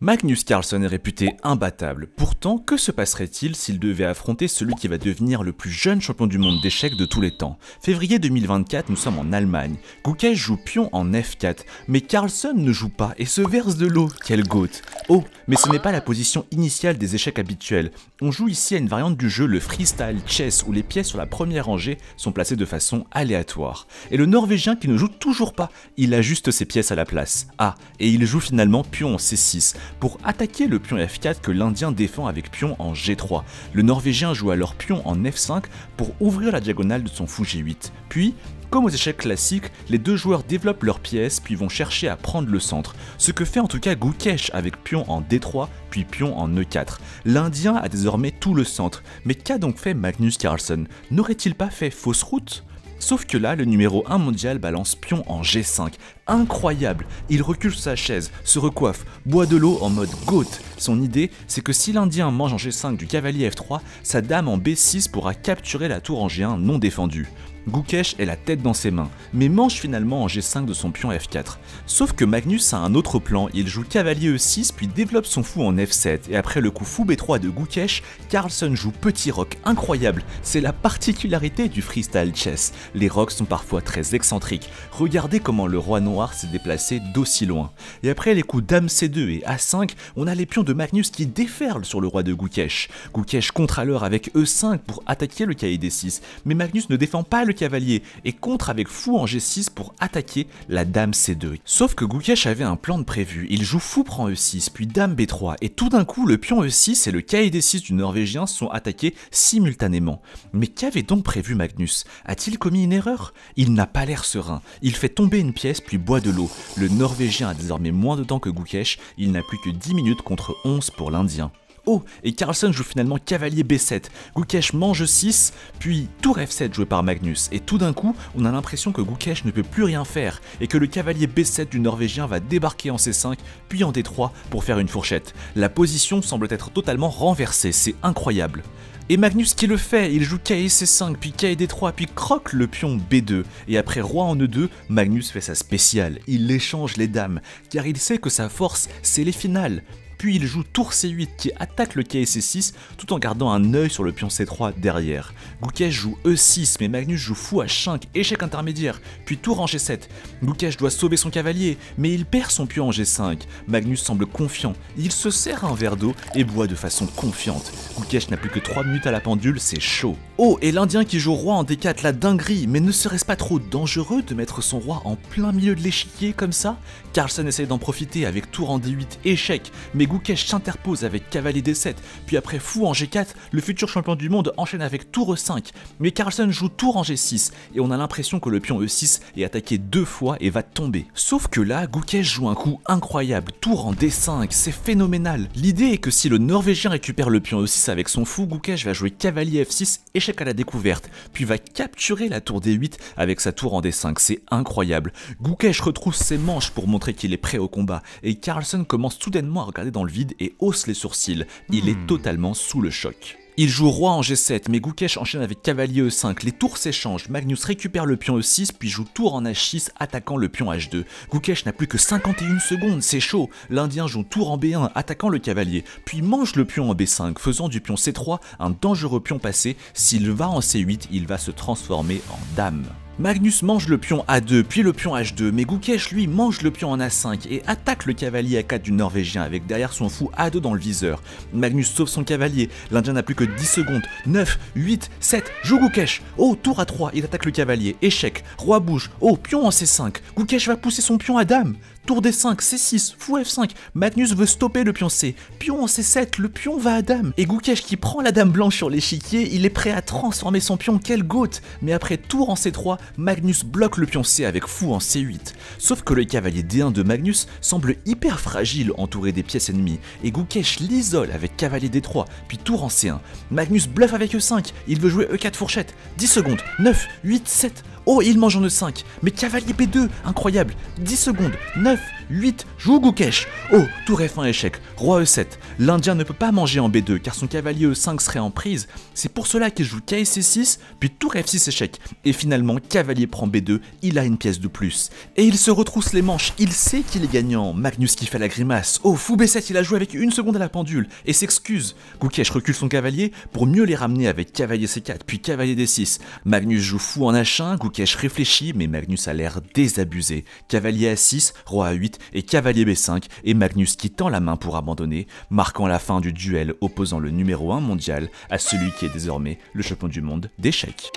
Magnus Carlsen est réputé imbattable. Pourtant, que se passerait-il s'il devait affronter celui qui va devenir le plus jeune champion du monde d'échecs de tous les temps? Février 2024, nous sommes en Allemagne. Gukesh joue pion en F4, mais Carlsen ne joue pas et se verse de l'eau. Quel goat! Oh, mais ce n'est pas la position initiale des échecs habituels. On joue ici à une variante du jeu, le freestyle chess, où les pièces sur la première rangée sont placées de façon aléatoire. Et le Norvégien qui ne joue toujours pas, il ajuste ses pièces à la place. Ah, et il joue finalement pion en C6. Pour attaquer le pion F4 que l'Indien défend avec pion en G3. Le Norvégien joue alors pion en F5 pour ouvrir la diagonale de son fou G8. Puis, comme aux échecs classiques, les deux joueurs développent leurs pièces puis vont chercher à prendre le centre, ce que fait en tout cas Gukesh avec pion en D3 puis pion en E4. L'Indien a désormais tout le centre, mais qu'a donc fait Magnus Carlsen? N'aurait-il pas fait fausse route? Sauf que là, le numéro 1 mondial balance pion en G5. Incroyable! Il recule sa chaise, se recoiffe, boit de l'eau en mode GOAT. Son idée, c'est que si l'Indien mange en G5 du cavalier F3, sa dame en B6 pourra capturer la tour en G1 non défendue. Gukesh est la tête dans ses mains, mais mange finalement en G5 de son pion F4. Sauf que Magnus a un autre plan, il joue cavalier E6 puis développe son fou en F7, et après le coup fou B3 de Gukesh, Carlsen joue petit roc incroyable. C'est la particularité du freestyle chess. Les rocs sont parfois très excentriques. Regardez comment le roi noir s'est déplacé d'aussi loin. Et après les coups dame C2 et A5, on a les pions de Magnus qui déferlent sur le roi de Gukesh. Gukesh contre alors avec E5 pour attaquer le cavalier D6, mais Magnus ne défend pas le cavalier et contre avec fou en G6 pour attaquer la dame C2. Sauf que Gukesh avait un plan de prévu, il joue fou prend E6 puis dame B3 et tout d'un coup le pion E6 et le cavalier D6 du Norvégien sont attaqués simultanément. Mais qu'avait donc prévu Magnus? A-t-il commis une erreur? Il n'a pas l'air serein, il fait tomber une pièce puis boit de l'eau. Le Norvégien a désormais moins de temps que Gukesh, il n'a plus que 10 minutes contre 11 pour l'Indien. Oh, et Carlsen joue finalement cavalier B7, Gukesh mange 6, puis tour F7 joué par Magnus, et tout d'un coup, on a l'impression que Gukesh ne peut plus rien faire, et que le cavalier B7 du Norvégien va débarquer en C5, puis en D3 pour faire une fourchette. La position semble être totalement renversée, c'est incroyable. Et Magnus qui le fait, il joue cavalier C5, puis cavalier D3, puis croque le pion B2, et après roi en E2, Magnus fait sa spéciale, il échange les dames, car il sait que sa force, c'est les finales. Puis il joue tour C8 qui attaque le cavalier C6 tout en gardant un œil sur le pion C3 derrière. Gukesh joue E6 mais Magnus joue fou H5, échec intermédiaire, puis tour en G7. Gukesh doit sauver son cavalier mais il perd son pion en G5. Magnus semble confiant, il se sert un verre d'eau et boit de façon confiante. Gukesh n'a plus que 3 minutes à la pendule, c'est chaud. Oh, et l'Indien qui joue roi en D4, la dinguerie, mais ne serait-ce pas trop dangereux de mettre son roi en plein milieu de l'échiquier comme ça? Carlsen essaye d'en profiter avec tour en D8, échec, mais Gukesh s'interpose avec cavalier D7, puis après fou en G4, le futur champion du monde enchaîne avec tour E5, mais Carlsen joue tour en G6, et on a l'impression que le pion E6 est attaqué 2 fois et va tomber. Sauf que là, Gukesh joue un coup incroyable, tour en D5, c'est phénoménal. L'idée est que si le Norvégien récupère le pion E6 avec son fou, Gukesh va jouer cavalier F6, échec à la découverte, puis va capturer la tour D8 avec sa tour en D5, c'est incroyable. Gukesh retrousse ses manches pour montrer qu'il est prêt au combat, et Carlsen commence soudainement à regarder dans le vide et hausse les sourcils, il est totalement sous le choc. Il joue roi en G7, mais Gukesh enchaîne avec cavalier E5, les tours s'échangent, Magnus récupère le pion E6 puis joue tour en H6 attaquant le pion H2. Gukesh n'a plus que 51 secondes, c'est chaud, l'Indien joue tour en B1 attaquant le cavalier, puis mange le pion en B5 faisant du pion C3 un dangereux pion passé, s'il va en C8 il va se transformer en dame. Magnus mange le pion A2 puis le pion H2, mais Gukesh lui mange le pion en A5 et attaque le cavalier A4 du Norvégien avec derrière son fou A2 dans le viseur. Magnus sauve son cavalier, l'Indien n'a plus que 10 secondes, 9, 8, 7, joue Gukesh. Oh, tour A3, il attaque le cavalier, échec, roi bouge, oh, pion en C5, Gukesh va pousser son pion à dame. Tour D5, C6, fou F5, Magnus veut stopper le pion C, pion en C7, le pion va à dame, et Gukesh qui prend la dame blanche sur l'échiquier, il est prêt à transformer son pion, quel goat, mais après tour en C3, Magnus bloque le pion C avec fou en C8. Sauf que le cavalier D1 de Magnus semble hyper fragile entouré des pièces ennemies, et Gukesh l'isole avec cavalier D3, puis tour en C1. Magnus bluffe avec E5, il veut jouer E4 fourchette, 10 secondes, 9, 8, 7, oh il mange en E5, mais cavalier B2, incroyable, 10 secondes, 9, 8, joue Gukesh. Oh, tour F1 échec, roi E7. L'Indien ne peut pas manger en B2 car son cavalier E5 serait en prise. C'est pour cela qu'il joue KC6, puis tour F6 échec. Et finalement, cavalier prend B2, il a une pièce de plus. Et il se retrousse les manches, il sait qu'il est gagnant. Magnus qui fait la grimace. Oh, fou B7, il a joué avec 1 seconde à la pendule et s'excuse. Gukesh recule son cavalier pour mieux les ramener avec cavalier C4, puis cavalier D6. Magnus joue fou en H1, Gukesh réfléchit, mais Magnus a l'air désabusé. Cavalier A6, roi A8 et cavalier B5, et Magnus qui tend la main pour abandonner, marquant la fin du duel opposant le numéro 1 mondial à celui qui est désormais le champion du monde d'échecs.